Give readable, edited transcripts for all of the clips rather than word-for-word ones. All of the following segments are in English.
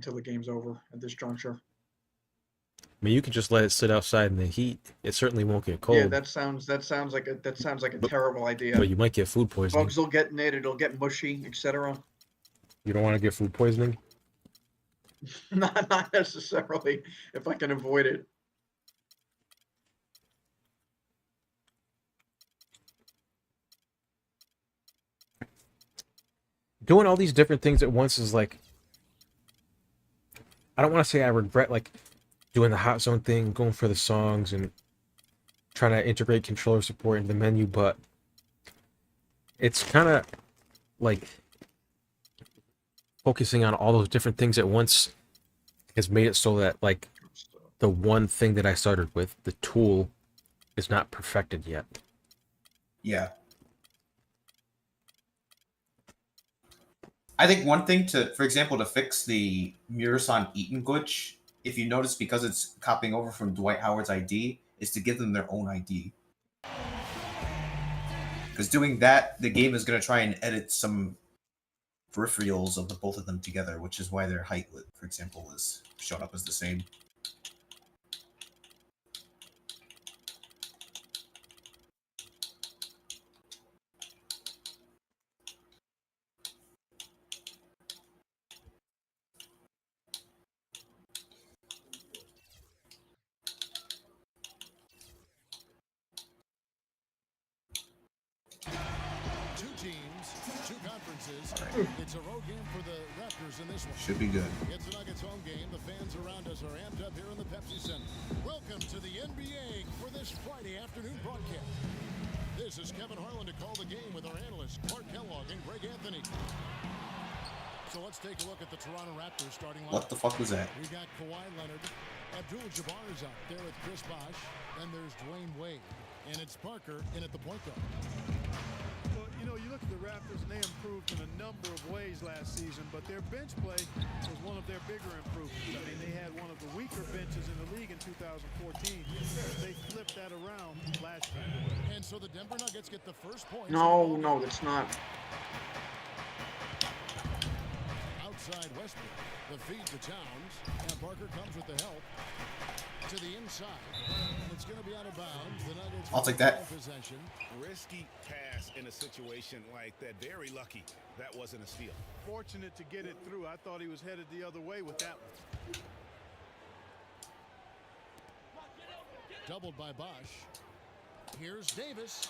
until the game's over at this juncture. I mean, you could just let it sit outside in the heat. It certainly won't get Yeah, cold, that sounds like a but terrible but idea. you might get food poisoning. Bugs will get in it. It'll get mushy, etc. You don't want to get food poisoning. Not necessarily if I can avoid it. Doing all these different things at once is like, I don't want to say I regret like doing the hot zone thing, going for the songs, and trying to integrate controller support into the menu, but it's kind of like focusing on all those different things at once has made it so that like the one thing that I started with, the tool, is not perfected yet. Yeah. I think one thing for example, to fix the Murasan Eaton glitch, if you notice, because it's copying over from Dwight Howard's ID, is to give them their own ID. Because doing that, the game is going to try and edit some peripherals of the both of them together, which is why their height, for example, is shown up as the same. It's a road game for the Raptors in this one. Should be good. It's a Nuggets home game. The fans around us are amped up here in the Pepsi Center. Welcome to the NBA for this Friday afternoon broadcast. This is Kevin Harlan to call the game with our analysts Clark Kellogg and Greg Anthony. So let's take a look at the Toronto Raptors starting line. What the fuck was that? We got Kawhi Leonard. Abdul-Jabbar is out there with Chris Bosh. Then there's Dwayne Wade. And it's Parker in at the point guard. Well, you know, you look at the Raptors and they improved in a number of ways last season, but their bench play was one of their bigger improvements. I mean, they had one of the weaker benches in the league in 2014. They flipped that around last year. And so the Denver Nuggets get the first point. No, that's not. Outside Westbrook, the feed to Towns, and Parker comes with the help to the inside. It's going to be out of bounds. The Nuggets I'll take that. Possession. Risky pass in a situation like that. Very lucky that wasn't a steal. Fortunate to get it through. I thought he was headed the other way with that one. Doubled by Bosh. Here's Davis,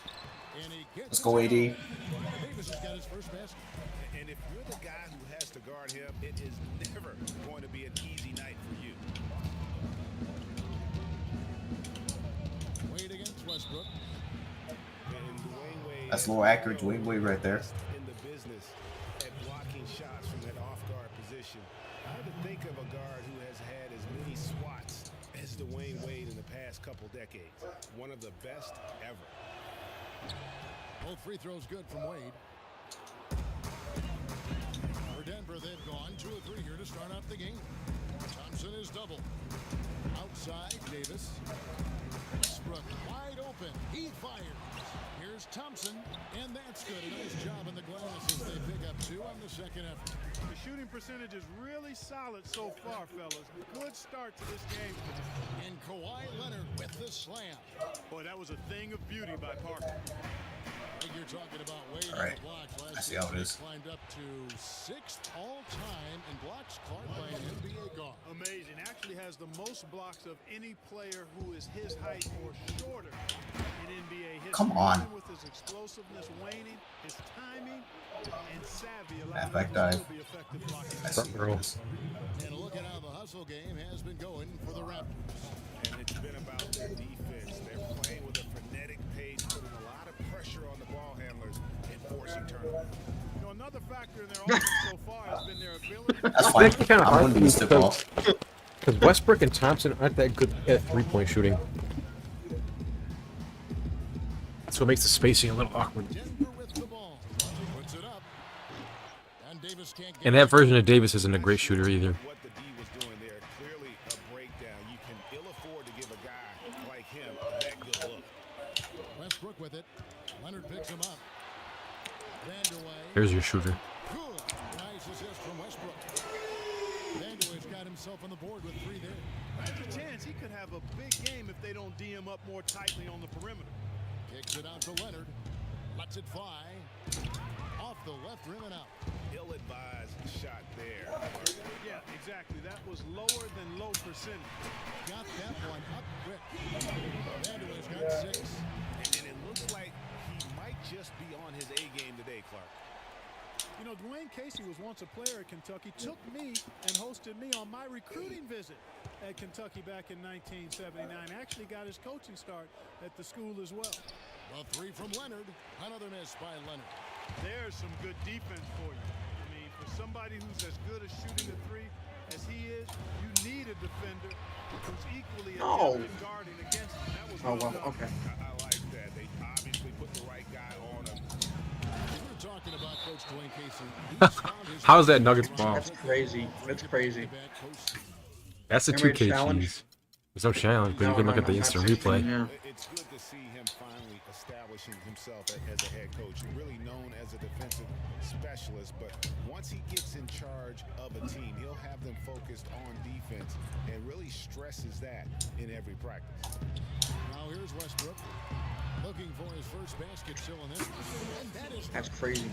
and he gets. Let's go, AD. Davis has got his first basket. And if you're the guy who has to guard him, it is never going to be an easy night for you. Wade against Westbrook. And Dwayne Wade, That's a little accurate Dwayne Wade right there. in the business at blocking shots from that off-guard position. Hard to think of a guard who has had as many swats as Dwayne Wade in the past couple decades. One of the best ever. Both free throws good from Wade. For Denver, they've gone 2 of 3 here to start off the game. Thompson is double. Outside, Davis. Westbrook wide open. He fires. Here's Thompson, and that's good. A nice job in the glass as they pick up 2 on the second effort. The shooting percentage is really solid so far, fellas. Good start to this game. And Kawhi Leonard with the slam. Boy, that was a thing of beauty by Parker. You're talking about Wade All right. on the blocks. Last I see how it is. Climbed up to 6th all-time in blocks caught by an NBA guard. Amazing. Actually has the most blocks of any player who is his height or shorter in NBA history. Come on. Even with his explosiveness waning, his timing and savvy allow Halfback him to dive. still be effective blocking. I see what it is. And look at how the hustle game has been going for the Raptors. And it's been about their defense. They're playing with a frenetic pace, putting a lot of pressure on the ball handlers and forcing turnovers. You know, another factor in their offense so far has been their ability. That's I fine. think it's kind of I'm hard going for to me use the ball. because Westbrook and Thompson aren't that good at three-point shooting. That's what makes the spacing a little awkward. Denver with the ball. Puts it up. And Davis can't get And that version of Davis isn't a great shooter either. What the D was doing there, clearly a breakdown. You can ill afford to give a guy like him that good look. Westbrook with it. Leonard picks him up. Vanderway. There's your shooter. Good. Nice assist from Westbrook. Vanderway's himself on the board with 3 there. There's a chance he could have a big game if they don't D him up more tightly on the perimeter. Kicks it out to Leonard. Lets it fly. Off the left rim and out. Ill-advised shot there. Yeah, exactly. That was lower than low percentage. Got that one up quick. Vanderbilt's got 6. And it looks like he might just be on his A game today, Clark. You know, Dwayne Casey was once a player at Kentucky, took me and hosted me on my recruiting visit at Kentucky back in 1979. Actually got his coaching start at the school as well. A 3 from Leonard. Another miss by Leonard. There's some good defense for you. I mean, for somebody who's as good at shooting a 3 as he is, you need a defender who's equally No. adept at guarding against him. That was Oh, well well, done. okay. I like that. They obviously put the right guy on him. We're talking about Coach Dwayne Casey. He's found his How's that Nuggets ball? That's crazy. That's crazy. That's a Memory 2K challenge? cheese. There's no challenge, but you can look at the instant replay. Yeah. It's good to see him finally establishing himself as a head coach, really known as a defensive specialist. But once he gets in charge of a team, he'll have them focused on defense and really stresses that in every practice. Now here's Westbrook. Looking for his first basket still in this. And that is That's crazy.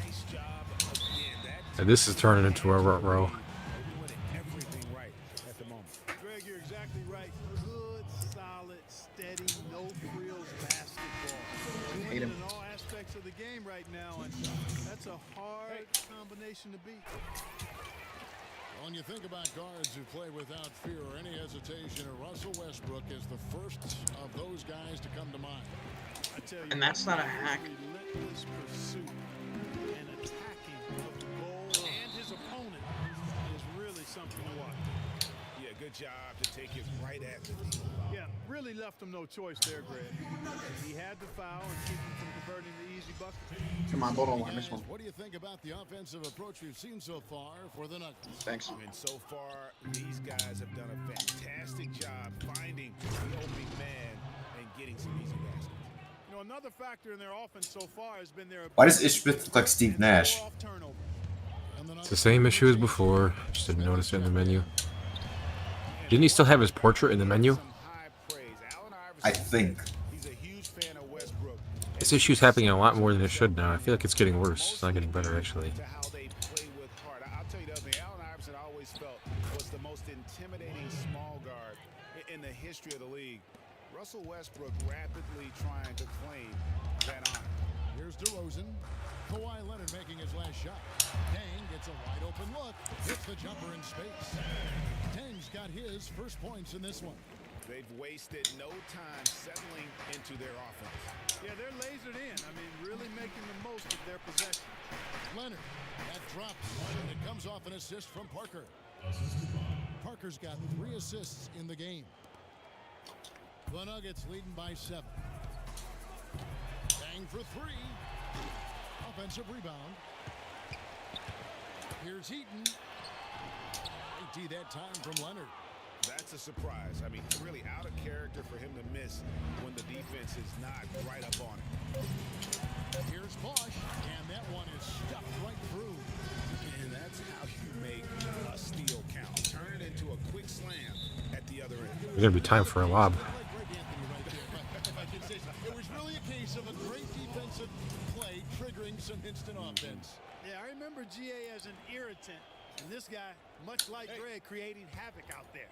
Nice job again. And this is turning into a rut row. Doing everything right at the moment. Greg, you're exactly right. Good, solid, steady, no frills basketball. Doing Hate it him. in all aspects of the game right now, and that's a hard combination to beat. When you think about guards who play without fear or any hesitation, Russell Westbrook is the first of those guys to come to mind. I tell you, And that's not a hack. relentless pursuit and attacking of the goal and his opponent is really something to watch. Yeah, good job to take it right at the D. Yeah, really left him no choice there, Greg. He had to foul and keep him from converting the easy bucket. Come on, hold on, I missed Guys, one. what do you think about the offensive approach we've seen so far for the Nuggets? Thanks. And so far, these guys have done a fantastic job finding the opening man and getting some easy baskets. You know, another factor in their offense so far has been their Why does Ish Smith look like Steve Nash? off turnover. And the It's the same issue as before. Just didn't notice it in the menu. Didn't he still have his portrait in the menu? Some high praise. Allen Iverson I think. he's a huge fan of Westbrook. This issue's happening a lot more than it should now. I feel like it's getting worse. It's not getting better, actually. To how they play with heart. I'll tell you the other thing. Allen Iverson I always felt was the most intimidating small guard in the history of the league. Russell Westbrook rapidly trying to claim that honor. Here's DeRozan. Kawhi Leonard making his last shot. Dang gets a wide open look. Hits the jumper in space. Dang's got his first points in this one. They've wasted no time settling into their offense. Yeah, they're lasered in. I mean, really making the most of their possession. Leonard. That drops. And it comes off an assist from Parker. Parker's got 3 assists in the game. The Nuggets leading by 7. Dang for 3. Offensive rebound. Here's Heaton. AT that time from Leonard. That's a surprise. I mean, really out of character for him to miss when the defense is not right up on it. Here's Bosch. And that one is stuffed right through. And that's how you make a steal count. Turn it into a quick slam at the other end. There's gonna be time for a lob. Like Greg Anthony right there. If I can say so. It was really a case of a great defensive play triggering some instant offense. Yeah, I remember GA as an irritant, and this guy, much like Greg, creating havoc out there.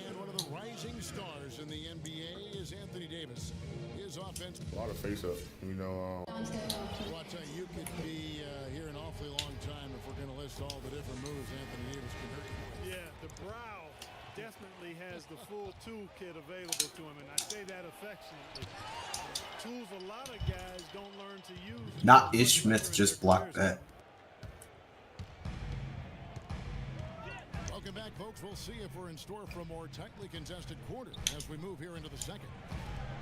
And one of the rising stars in the NBA is Anthony Davis. His offense. A lot of face-up, you know. Well, I'll tell you, you could be here an awfully long time if we're going to list all the different moves Anthony Davis can hurt you with. Yeah, the brow definitely has the full toolkit available to him, and I say that affectionately. Tools a lot of guys don't learn to use. Not Ish Smith just blocked that. Welcome back, folks. We'll see if we're in store for a more tightly contested quarter as we move here into the second.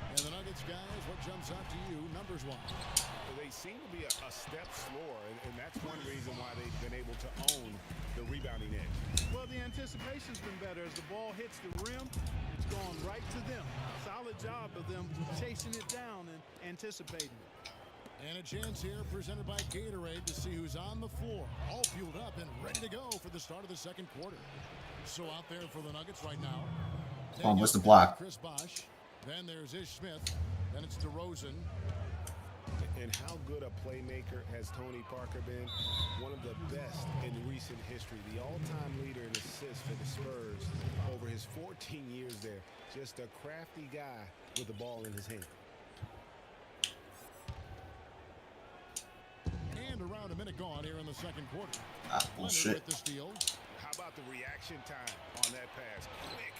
And the Nuggets, guys, what jumps out to you numbers-wise? They seem to be a step slower, and that's one reason why they've been able to own the rebounding edge. Well, the anticipation's been better. As the ball hits the rim, it's gone right to them. Solid job of them chasing it down and anticipating it. And a chance here presented by Gatorade to see who's on the floor. All fueled up and ready to go for the start of the second quarter. So out there for the Nuggets right now. Oh, what's the block? Chris Bosh. Then there's Ish Smith. Then it's DeRozan. And how good a playmaker has Tony Parker been? One of the best in recent history. The all-time leader in assists for the Spurs over his 14 years there. Just a crafty guy with the ball in his hand. And around a minute gone here in the second quarter. Ah, Leonard bullshit. with the steal. How about the reaction time on that pass? Quick.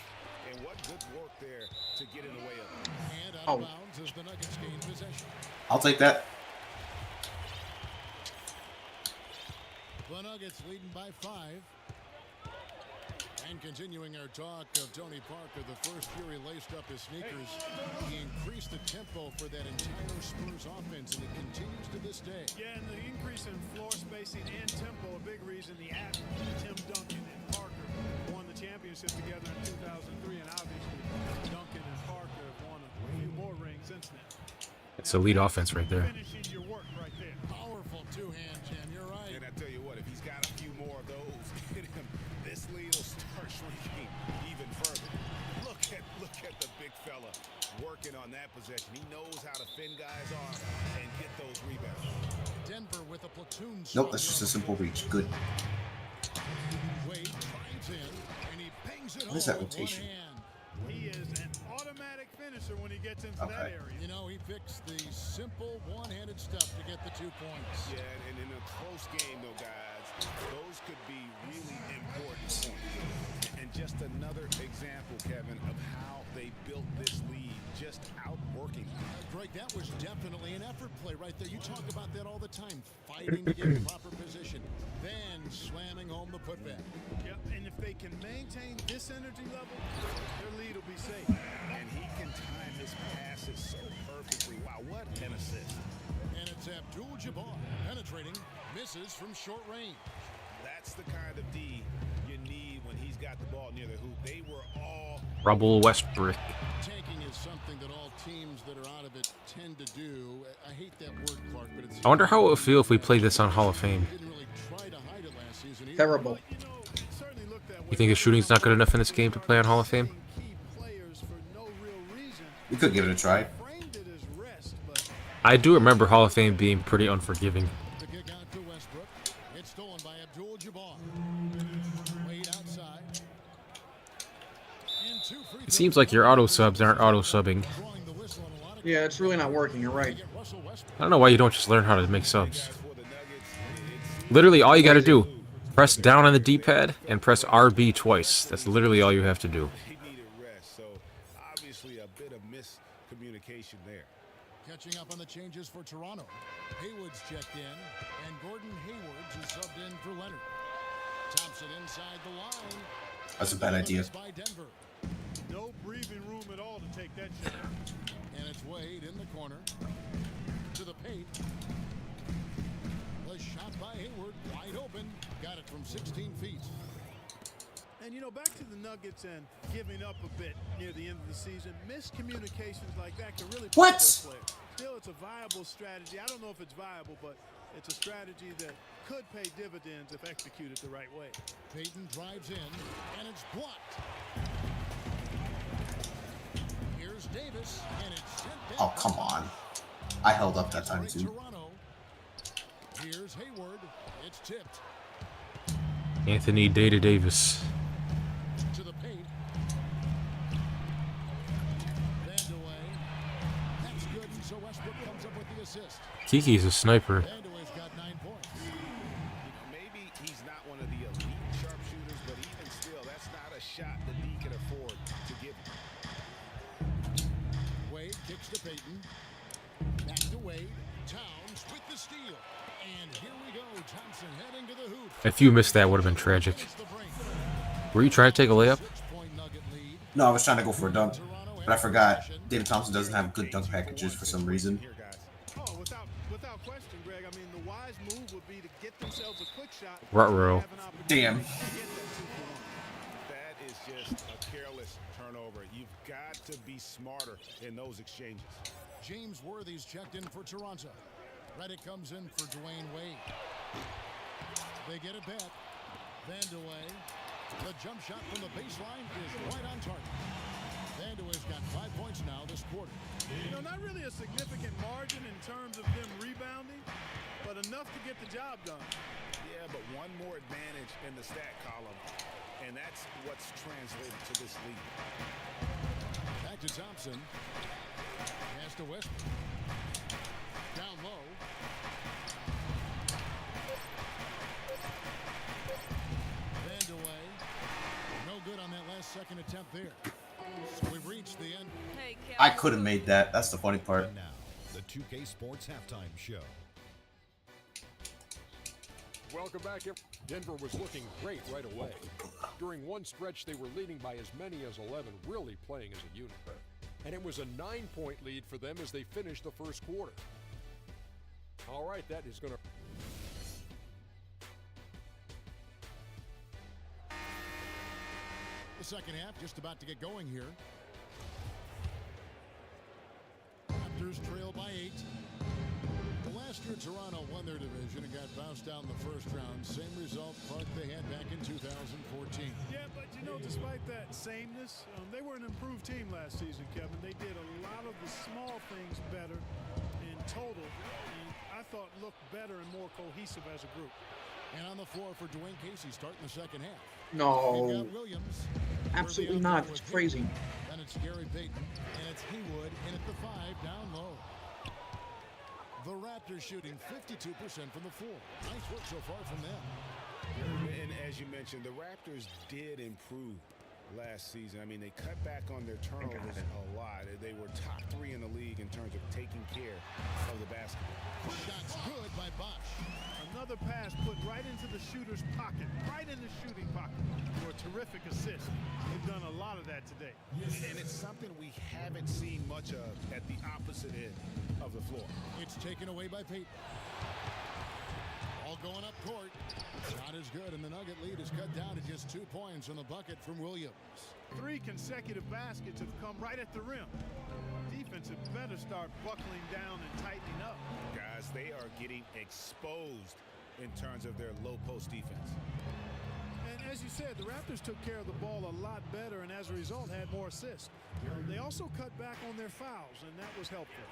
And what good work there to get in the way of it. And out of bounds as the Nuggets gain possession. I'll take that. The Nuggets leading by 5. And continuing our talk of Tony Parker, the first year he laced up his sneakers, he increased the tempo for that entire Spurs offense, and it continues to this day. Yeah, and the increase in floor spacing and tempo, a big reason the absence of Tim Duncan and Parker won the championship together in 2003, and obviously Duncan and Parker have won a few more rings since then. It's elite offense right there. Finishing your work right there. Powerful two-hand jam, you're right. And I tell you what, if he's got a few more of those in him, this lead will start shrinking even further. Look at the big fella working on that possession. He knows how to fin guys off and get those rebounds. Denver with a platoon. Nope, that's just a simple reach. Good. Wade drives in, and he bangs it What is home that with one rotation? hand. He is an automatic finisher when he gets into that Okay. area. You know, he picks the simple one-handed stuff to get the 2 points. Yeah, and in a close game, though, guys, those could be really important points. And just another example, Kevin, of how they built this lead, just outworking. Greg, that was definitely an effort play right there. You talk about that all the time, fighting to get proper position, then slamming home the putback. Yep, and if they can maintain this energy level, their lead will be safe. And he can time his passes so perfectly. Wow, what an assist. And it's Abdul-Jabbar penetrating, misses from short range. That's the kind of D you need when he's got the ball near the hoop. They were all Rubble Westbrook. Tanking is something that all teams that are out of it tend to do. I hate that word, Clark, but it's... I wonder how it would feel if we played this on Hall of Fame. Didn't really try to hide it last season either. Terrible. You know, it certainly looked that way. You think the shooting's not good enough in this game to play on Hall of Fame? Key players for no real reason. We could give it a try. Framed it as rest, but I do remember Hall of Fame being pretty unforgiving. The kick out to Westbrook. It's stolen by Abdul-Jabbar. Wade outside. And 2 free It seems like your auto subs aren't auto subbing. throwing the whistle on a lot of Yeah, it's really not working. You're right. get Russell Westbrook. I don't know why you don't just learn how to make subs. for the Nuggets. Literally, all you gotta do, press down on the D-pad and press RB twice. That's literally all you have to do. He needed rest, so obviously a bit of miscommunication there. Catching up on the changes for Toronto. Hayward's checked in, and Gordon Hayward is subbed in for Leonard. Thompson inside the line. That's a bad idea. By Denver. no breathing room at all to take that shot. And it's Wade in the corner. To the paint. The shot by Hayward, wide open. Got it from 16 feet. And, you know, back to the Nuggets and giving up a bit near the end of the season, miscommunications like that can really What? put those players. Still, it's a viable strategy. I don't know if it's viable, but it's a strategy that could pay dividends if executed the right way. Payton drives in, and it's blocked. Here's Davis, and it's sent back. Oh, come on. I held up that time, Break too. Toronto. Here's Hayward. It's tipped Anthony Data Davis. to the paint. Band away. That's good, and so Westbrook comes up with the assist. Kiki's a sniper. Bandaway's got 9 points. Maybe he's not one of the elite sharpshooters, but even still, that's not a shot that he can afford to give him. Wade kicks to Payton. Back to Wade. Towns with the steal. And here we go. Thompson heading to the hoop. If you missed that, would have been tragic. Against the brink. Were you trying to take a layup? 6-point Nugget lead. No, I was trying to go for a dunk, Toronto but I has forgot. possession. David Thompson doesn't have good dunk packages for some reason. Here, guys. Oh, without question, Greg. I mean, the wise move would be to get themselves a quick shot. Ruh-roh. Have an opportunity Damn. to get that 2-for-1. That is just a careless turnover. You've got to be smarter in those exchanges. James Worthy's checked in for Toronto. Reddick comes in for Dwayne Wade. They get it back. Vandeweghe. The jump shot from the baseline is right on target. Vandeweghe's got 5 points now this quarter. You know, not really a significant margin in terms of them rebounding, but enough to get the job done. Yeah, but one more advantage in the stat column, and that's what's translated to this lead. Back to Thompson. Pass to Westbrook. Down low. Vandeweghe. No good on that last second attempt there. So we've reached the end. I could have made that. That's the funny part. And now, the 2K Sports Halftime Show. Welcome back. Denver was looking great right away. During one stretch, they were leading by as many as 11, really playing as a unit. And it was a 9-point lead for them as they finished the first quarter. All right, that is going to... The second half just about to get going here. Raptors trail by 8. Last year, Toronto won their division and got bounced out in the first round. Same result part they had back in 2014. Yeah, but you know, despite that sameness, they were an improved team last season, Kevin. They did a lot of the small things better in total, and I thought looked better and more cohesive as a group. And on the floor for Dwayne Casey starting the second half. No, We've got Williams. absolutely not. It's crazy. Then it's Gary Payton, and it's Haywood in at the 5 down low. The Raptors shooting 52% from the floor. Nice work so far from them. And as you mentioned, the Raptors did improve last season. I mean, they cut back on their turnovers a lot. They were top 3 in the league in terms of taking care of the basketball. Shots good by Bosch. Another pass put right into the shooter's pocket, right in the shooting pocket for a terrific assist. They've done a lot of that today. And it's something we haven't seen much of at the opposite end of the floor. It's taken away by Payton. All going up court. Shot is good, and the Nugget lead is cut down to just 2 points on the bucket from Williams. 3 consecutive baskets have come right at the rim. Defense had better start buckling down and tightening up. Guys, they are getting exposed in terms of their low post defense. And as you said, the Raptors took care of the ball a lot better and as a result had more assists. They also cut back on their fouls, and that was helpful.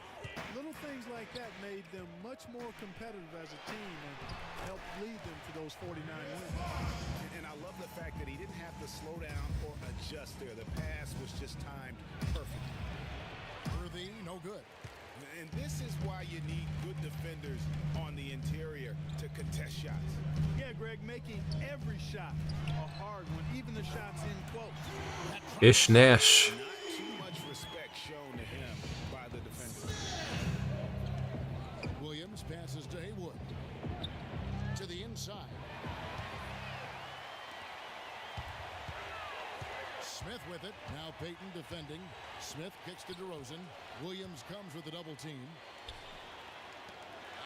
Little things like that made them much more competitive as a team and helped lead them to those 49 wins. And I love the fact that he didn't have to slow down or adjust there. The pass was just timed perfectly. Worthy, no good. And this is why you need good defenders on the interior to contest shots. Yeah, Greg, making every shot a hard one, even the shots in close. Ish Nash. Not too much respect shown to him by the defender. Williams passes to Haywood. To the inside. Smith with it. Now Payton defending. Smith kicks to DeRozan. Williams comes with a double team.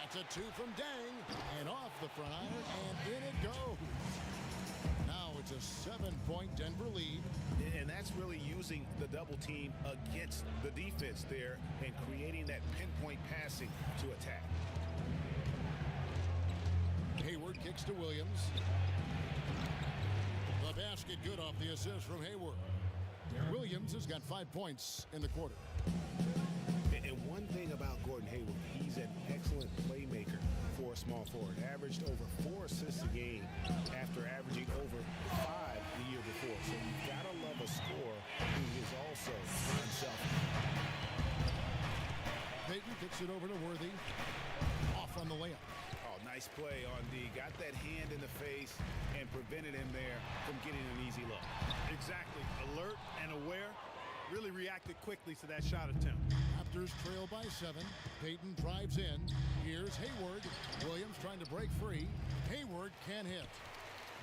That's a 2 from Dang. And off the front iron. And in it goes. Now it's a 7-point Denver lead. And that's really using the double team against the defense there and creating that pinpoint passing to attack. Hayward kicks to Williams. The basket good off the assist from Hayward. Williams has got 5 points in the quarter. And one thing about Gordon Hayward, he's an excellent playmaker for a small forward. Averaged over 4 assists a game after averaging over 5 the year before. So you've got to love a scorer who is also unselfish. Payton kicks it over to Worthy. Off on the layup. Oh, nice play on D. Got that hand in the face and prevented him there from getting an easy look. Exactly. Alert and aware. Really reacted quickly to that shot attempt. Raptors trail by 7. Payton drives in. Here's Hayward. Williams trying to break free. Hayward can't hit.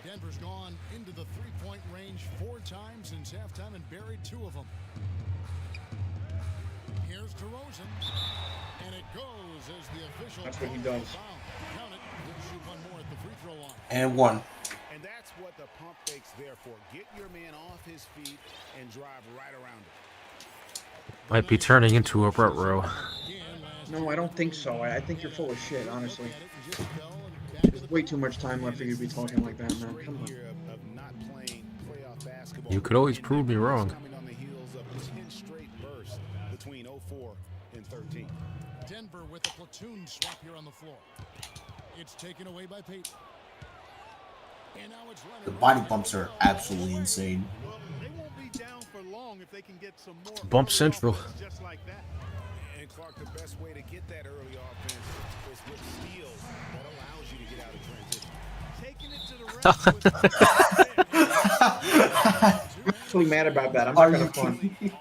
Denver's gone into the 3-point range 4 times since halftime and buried 2 of them. Here's DeRozan. And it goes as the official. That's what he does. Count it. He'll shoot one more at the free throw line. And 1. And that's what the pump fake's there for. Get your man off his feet and drive right around him. Might be turning into a rut row. Again last No, I don't think so. I think you're full of shit, honestly. There's way too much time left for you to be talking like that, man. Come on. You could always prove me wrong. Coming on the heels of 10 straight bursts between 04 and 13. Denver with a platoon swap here on the floor. It's taken away by Peyton. And now it's The Leonard. body bumps are absolutely insane. Well, they won't be down for long if they can get some more Bump early central. offense just like that. And Clark, the best way to get that early offense is with steals that allows you to get out of transition. Taking it to the rack I'm actually mad about that. I'm not gonna front.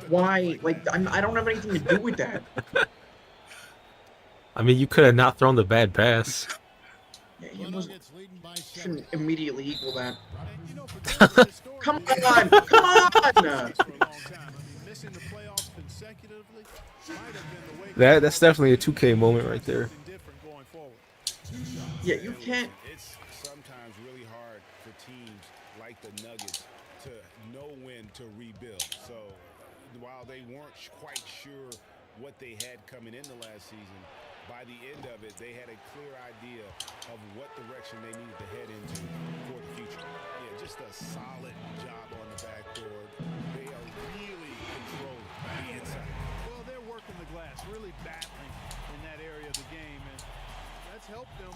Why? Like, I don't have anything to do with that. I mean, you could have not thrown the bad pass. Yeah, The you Nuggets leading by 7. shouldn't immediately equal that. And, you know, for Denver, historically, Come they've on! been Come on! for a long time. I mean, missing the playoffs consecutively might have been the way. That's definitely a 2K moment right there. Something different going forward. Yeah, you can't. It's sometimes really hard for teams like the Nuggets to know when to rebuild. So while they weren't quite sure what they had coming into last season, by the end of it, they had a clear idea of what direction they needed to head into for the future. Yeah, just a solid job on the backboard. They are really controlling the inside. Well, they're working the glass, really battling in that area of the game, and that's helped them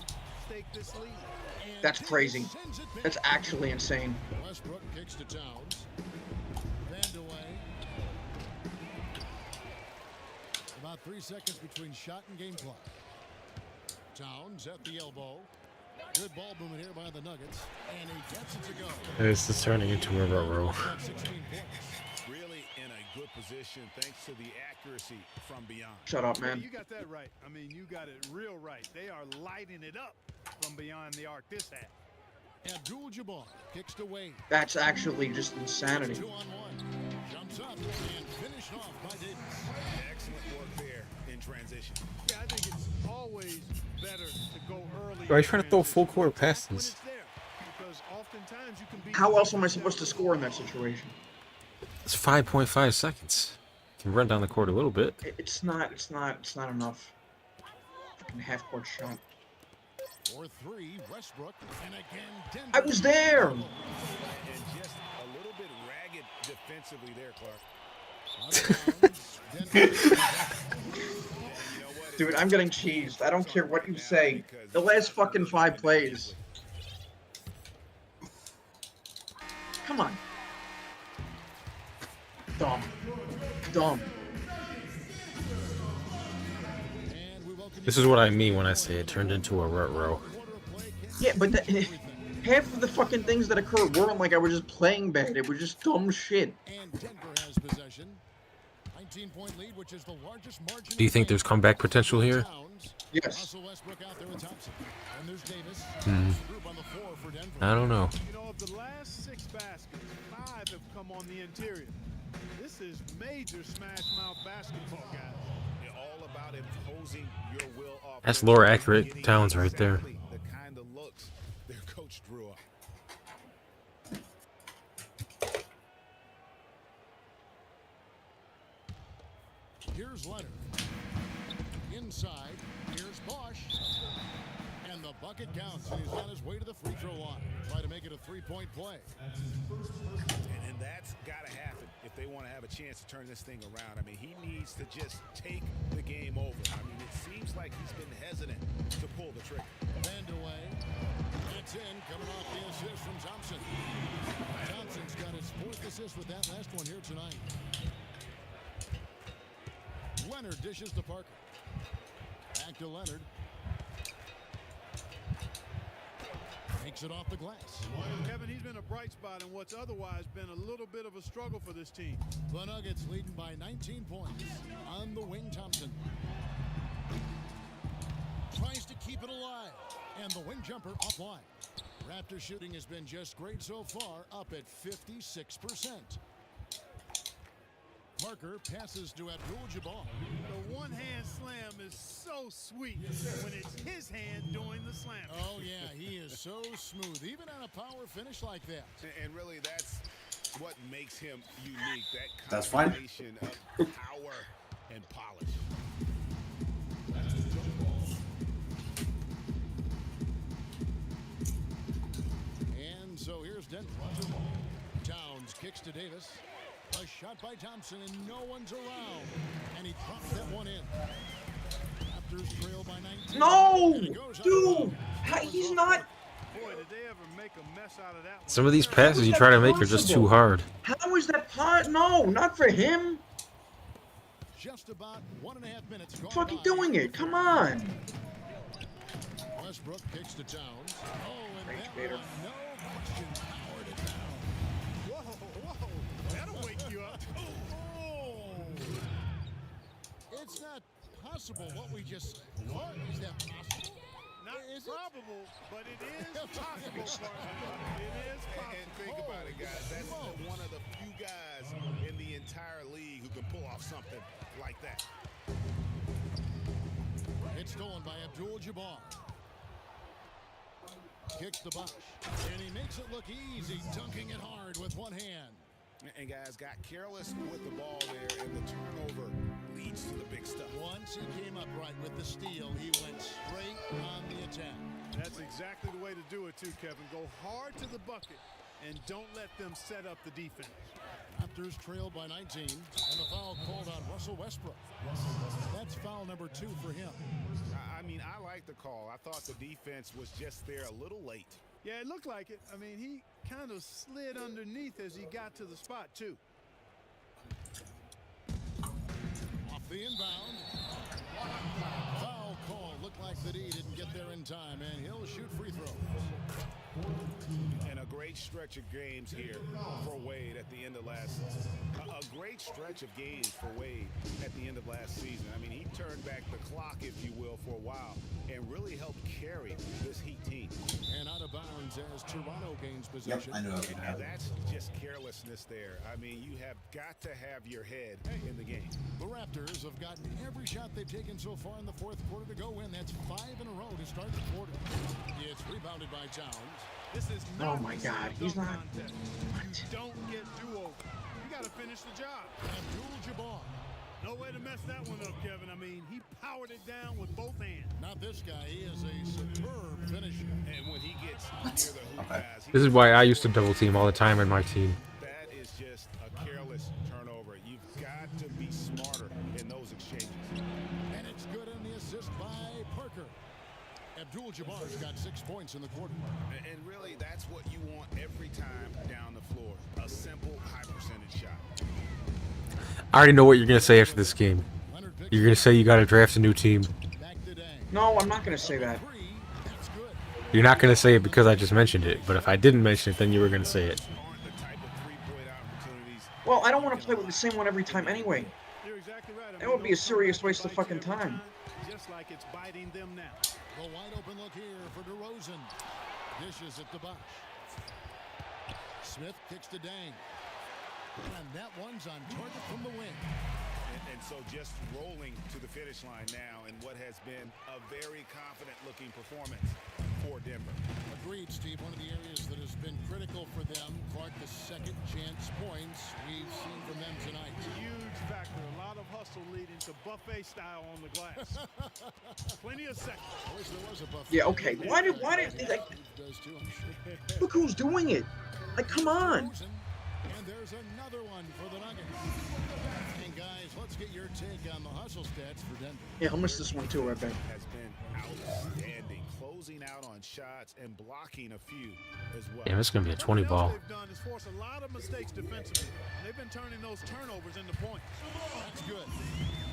stake this lead. And That's crazy. sends it back. That's actually insane. Westbrook kicks to Towns. Vandaway. About 3 seconds between shot and game clock. Towns at the elbow. Good ball movement here by the Nuggets. And he gets it to go. This is turning into a row. Got 16 points. Really in a good position thanks to the accuracy from beyond. Shut up, Yeah, man. you got that right. I mean, you got it real right. They are lighting it up from beyond the arc this half. Abdul-Jabbar kicks to Wade. That's actually just insanity. 2-on-1. Jumps up and finished off by Davis. Excellent work there in transition. Yeah, I think it's always better to go early. Bro, he's trying to throw in full court transition when passes. it's there, because oftentimes you can be. How else am I supposed to score in that situation? It's 5.5 seconds. Can run down the court a little bit. It's not enough. Fucking half-court shot. For 3, Westbrook. And again, Denver. I was there! And just a little bit ragged defensively there, Clark. Out of bounds. Denver. Dude, I'm getting cheesed. I don't care what you say. The last fucking 5 plays. Come on. Dumb. Dumb. And we welcome This is what I mean when I say it turned into a rut row. quarter of play. Yeah, but half of the fucking things that occurred weren't like I was just playing bad. It was just dumb shit. And Denver has possession. 19-point lead, which is the largest margin. Do you think there's comeback potential here? Towns. Yes. Russell Westbrook out there with Thompson. And there's Davis. Group on the floor for Denver. I don't know. You know, of the last 6 baskets, 5 have come on the interior. This is major smash mouth basketball, guys. They're all about imposing your will off. That's lore accurate Towns right there. Exactly the kind of looks their coach drew up. Here's Leonard. Inside, here's Bosch. And the bucket counts, and he's on his way to the free throw line. Try to make it a 3-point play. And that's got to happen if they want to have a chance to turn this thing around. I mean, he needs to just take the game over. I mean, it seems like he's been hesitant to pull the trigger. Vandaway. That's in, coming off the assist from Thompson. Thompson's got his 4th assist with that last one here tonight. Leonard dishes to Parker. Back to Leonard. Takes it off the glass. Kevin, he's been a bright spot in what's otherwise been a little bit of a struggle for this team. The Nuggets leading by 19 points. On the wing, Thompson. Tries to keep it alive. And the wing jumper offline. Raptor shooting has been just great so far, up at 56%. Parker passes to Abdul-Jabbar. The one-hand slam is so sweet when it's his hand doing the slam. Oh, yeah, he is so smooth, even on a power finish like that. And really, that's what makes him unique. That That's fine. combination of power and polish. kicks to Davis. A shot by Thompson, and no one's around. And he pops that one in. Raptors trail by 19. No! And it goes out of Dude! bounds. He's not... Boy, did they ever make a mess out of that one. Some of these How passes is you that try to make are just possible? too hard. How is that pot? No, not for him. Just about 1.5 minutes gone Fucking by. doing it. Come on. Westbrook kicks to Towns. Oh, and Rage that baiter. one, no question, powered it down. Whoa. That'll wake you up. Oh! It's not possible what we just thought. Is that possible? Not Is it? probable, but it is possible. It is possible. And think about it, guys. That's one of the few guys in the entire league who can pull off something like that. It's stolen by Abdul-Jabbar. Kicks the Bosch. And he makes it look easy, dunking it hard with one hand. And guys got careless with the ball there, and the turnover leads to the big stuff. Once he came up right with the steal, he went straight on the attack. That's exactly the way to do it, too, Kevin. Go hard to the bucket and don't let them set up the defense. Raptors trailed by 19, and the foul called on Russell Westbrook. That's foul number 2 for him. I mean, I like the call. I thought the defense was just there a little late. Yeah, it looked like it. I mean, he kind of slid underneath as he got to the spot, too. Off the inbound. Foul call. Looked like that he didn't get there in time, and he'll shoot free throws. And a great stretch of games here for Wade at the end of last season. A great stretch of games for Wade at the end of last season. I mean, he turned back the clock, if you will, for a while and really helped carry this Heat team. And out of bounds as Toronto gains Yep, possession. I knew it was gonna And happen. that's just carelessness there. I mean, you have got to have your head in the game. The Raptors have gotten every shot they've taken so far in the fourth quarter to go in. That's 5 in a row to start the quarter. It's rebounded by Towns. This is Oh not my the God, slam he's dunk not- contest. You don't get do-over. You got to finish the job. Abdul-Jabbar. No way to mess that one up, Kevin. I mean, he powered it down with both hands. Not this guy. He is a superb finisher. And when he gets near the hoop, Okay. guys, This is why I used to double team all the time in my team. that is just a careless turnover. You've got to be smarter in those exchanges. And it's good in the assist by Parker. Abdul-Jabbar's got 6 points in the quarter. And really, that's what you want every time down the floor. A simple, high percentage shot. I already know what you're gonna say after this game. Leonard picks You're gonna say you gotta draft a new team. back to Dang. No, I'm not going to say that. 3, that's good. You're not gonna say it because I just mentioned it, but if I didn't mention it, then you were gonna say it. Aren't the type of three-point opportunities. Well, I don't want to play with the same one every time anyway. You're exactly right. I That mean, would be a those serious comebacks waste of bite fucking you every time. Just like it's biting them now. The wide open look here for DeRozan. Dishes at the Bosch. Smith kicks to Dang. And that one's on target from the wing. And so just rolling to the finish line now in what has been a very confident-looking performance for Denver. Agreed, Steve. One of the areas that has been critical for them, Clark, the second chance points we've seen from them tonight. Huge factor. A lot of hustle leading to buffet style on the glass. Plenty of seconds. I wish there was a buffet. Yeah, okay. Why did like, Does too, I'm sure. look who's doing it? Like, come on. DeRozan, and there's another one for the Nuggets. And guys, let's get your take on the hustle stats for Denver. Yeah, I'll miss this one too, I bet. Has been outstanding, closing out on shots and blocking a few as well. Damn, it's gonna be a 20 Something else ball. they've done is force a lot of mistakes defensively. They've been turning those turnovers into points. That's good.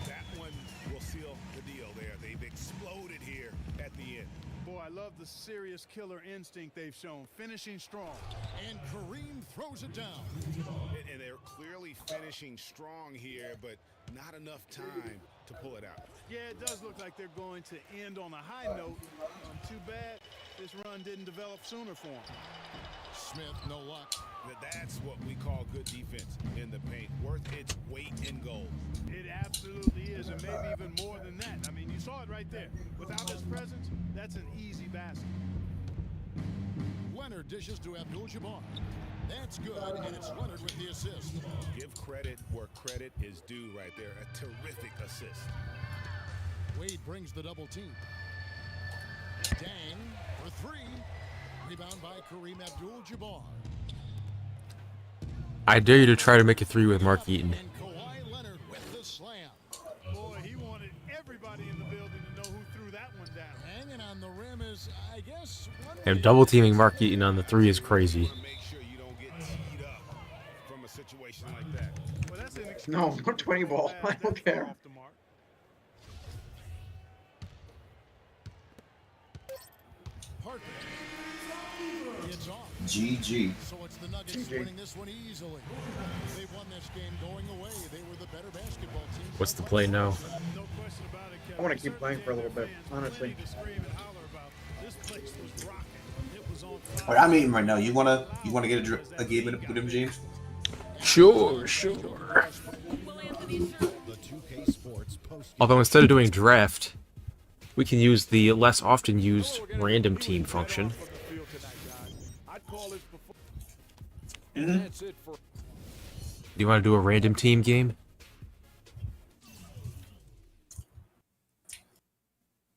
That one will seal the deal there. They've exploded here at the end. Boy, I love the serious killer instinct they've shown, finishing strong. And Kareem throws it down. And they're clearly finishing strong here, but not enough time to pull it out. Yeah, it does look like they're going to end on a high note. Too bad this run didn't develop sooner for them. Smith, no luck. That's what we call good defense in the paint, worth its weight in gold. It absolutely is, and maybe even more than that. I mean, you saw it right there. Without his presence, that's an easy basket. Leonard dishes to Abdul-Jabbar. That's good, and it's Leonard with the assist. Give credit where credit is due right there. A terrific assist. Wade brings the double team. Dang for 3. Rebound by Kareem Abdul-Jabbar. I dare you to try to make a 3 with Mark Eaton. And Kawhi Leonard with the slam. Boy, he wanted everybody in the building to know who threw that one down. Hanging on the rim is, I guess, one way And to double put it. teaming Mark Eaton on the 3 is crazy. You wanna make sure you don't get teed up from a situation like that. Well, that's an excuse No, for 120 ball. pass I don't that far care. off the mark. Parker. It's off. GG. So it's the Nuggets GG. winning this one easily. They won this game going away. They were the better basketball team. What's the play now? No question about it, Kevin. I want to keep playing for a little bit, honestly. Plenty to scream and holler about. This place was rocking. It was on All fire. right, I'm eating right now. You wanna get a game with him, James? Sure. Although instead of doing draft, we can use the less often used random team function. I'd call it before. Mhm. That's it for. Do you want to do a random team game?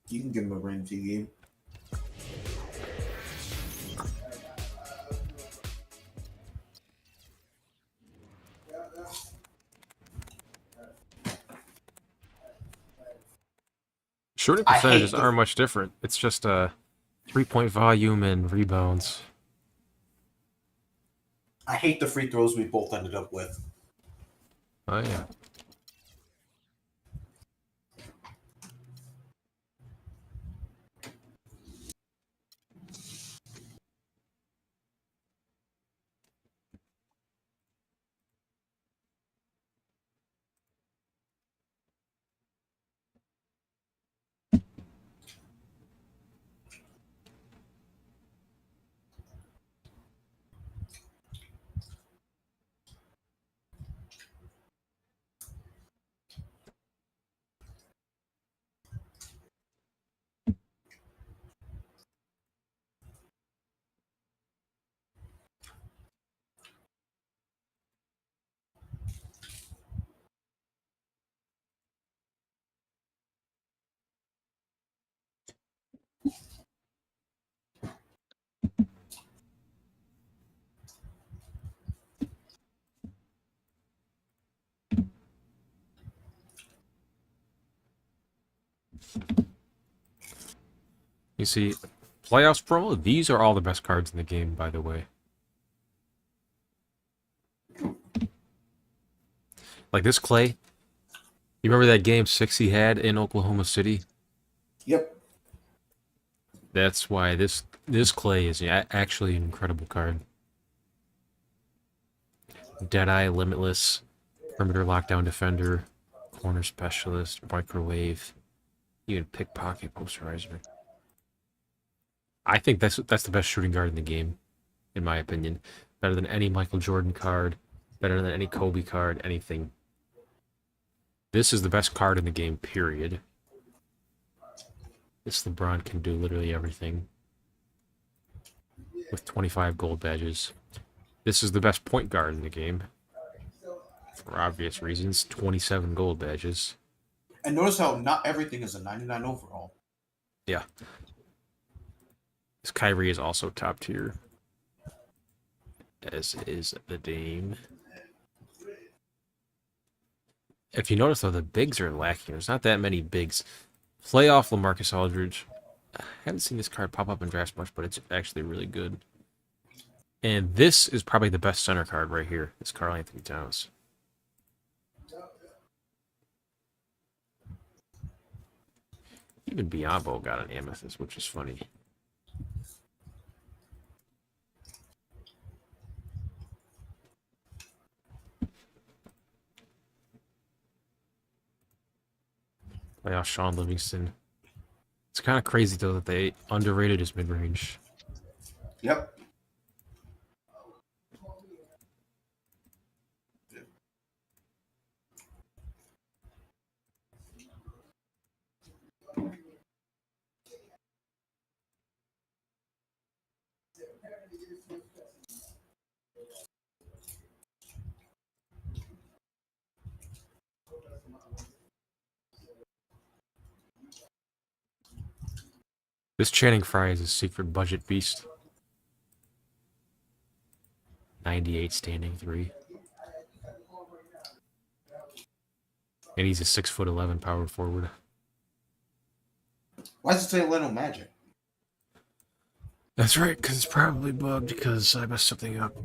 You can give him a random T game. Shooting I hate percentages the- aren't much different. It's just 3-point volume and rebounds. I hate the free throws we both ended up with. Oh yeah. You see, playoffs promo, these are all the best cards in the game, by the way. Like this Clay. You remember that game 6 he had in Oklahoma City? Yep. That's why this Clay is actually an incredible card. Deadeye, Limitless, Perimeter Lockdown Defender, Corner Specialist, Microwave, even Pickpocket Posterizer. I think that's the best shooting guard in the game, in my opinion. Better than any Michael Jordan card, better than any Kobe card, anything. This is the best card in the game, period. This LeBron can do literally everything. With 25 gold badges. This is the best point guard in the game. For obvious reasons, 27 gold badges. And notice how not everything is a 99 overall. Yeah. This Kyrie is also top tier. As is the Dame. If you notice, though, the bigs are lacking. There's not that many bigs. Playoff LaMarcus Aldridge. I haven't seen this card pop up in drafts much, but it's actually really good. And this is probably the best center card right here. It's Karl Anthony Towns. Even Biombo got an amethyst, which is funny. Playoff Sean Livingston. It's kind of crazy, though, that they underrated his mid-range. Yep. This Channing Frye is a secret budget beast. 98 standing 3. And he's a 6'11" power forward. Why does it say Orlando Magic? That's right, because it's probably bugged because I messed something up.